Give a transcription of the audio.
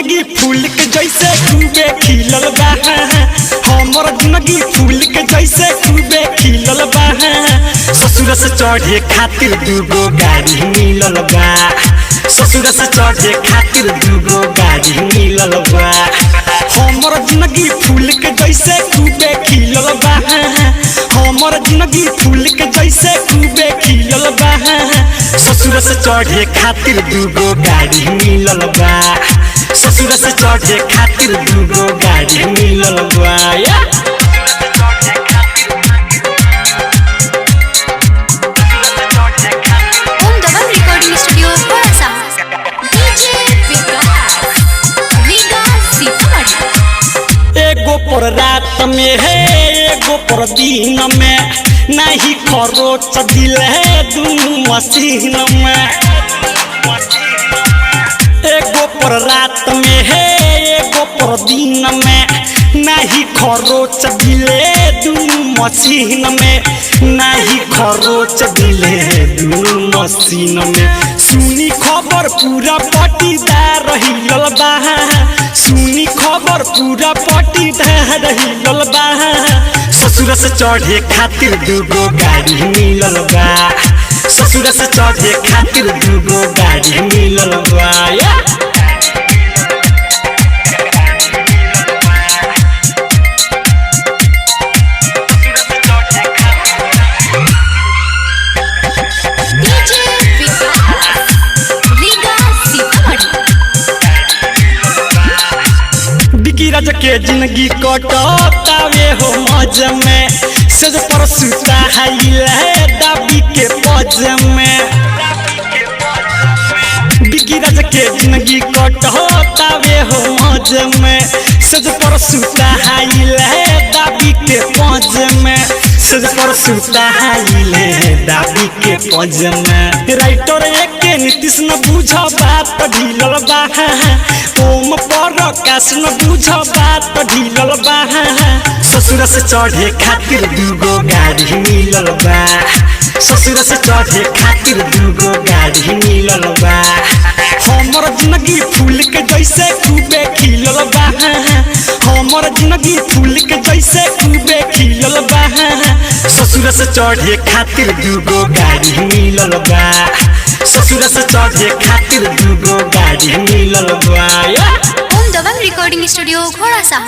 जिंदगी फूल के जैसे खूबे खिलल बा। हमर जिंदगी फूल के जैसे खूबे खिलल बा। ससुर से चढ़े खातिर दूगो गाड़ी मिलल बा। ससुर से चढ़े खातिर दूगो गाड़ी मिलल बा। हमर जिंदगी फूल के जैसे खूबे खिलल बा। हमर जिंदगी फूल के जैसे खूबे खिलल बा। ससुर से चढ़े खातिर दूगो गाड़ी मिलल बा। ससुर से चढ़े खातिर दूगो गाड़ी मिलल बा। रिकॉर्डिंग स्टूडियो बड़ा डीजे एगो पर रात में है एगो पर दिन में, नहीं खरोच दिल है दोनों मशीन में। एगो पर रात में है एगो पर दिन में, नहीं खरोच दिल है दोनों मशीन में। नहीं खरोच दिल है दोनों मशीन में। सुनी खबर पूरा पटीदार हिलल बा। सुनी खबर पूरा पटीदार हिलल बा। ससुर से चढ़े खातिर दूगो गाड़ी मिलल बा। ससुर से चढ़े खातिर दूगो गाड़ी मिलल बा। राज के जिंदगी कटतावे हो मौज में, सज पर सुता है दाबी के पज में। बिकी राज के जिंदगी कटतावे हो मौज में, सज पर सुता है दाबी के पज में। सज पर सुता है दाबी के पज में। राइटर एक नीतीश न बुझ बात ढिलल बा। ओम प्रकाश न बुझ बात ढिलल बा। ससुर से चढ़े खातिर दूगो गाड़ी मिलल बा। ससुर से चढ़े खातिर दूगो गाड़ी मिलल बा। हमर जिंदगी फूल के जैसे खूबे खिलल बा। हमर जिंदगी फूल के जैसे खूबे खिलल बा। ससुर से चढ़े खातिर दूगो गाड़ी मिलल बा। ससुर से चढ़े खातिर दूगो गाड़ी मिलल बा। रिकॉर्डिंग स्टूडियो घोड़ा सा।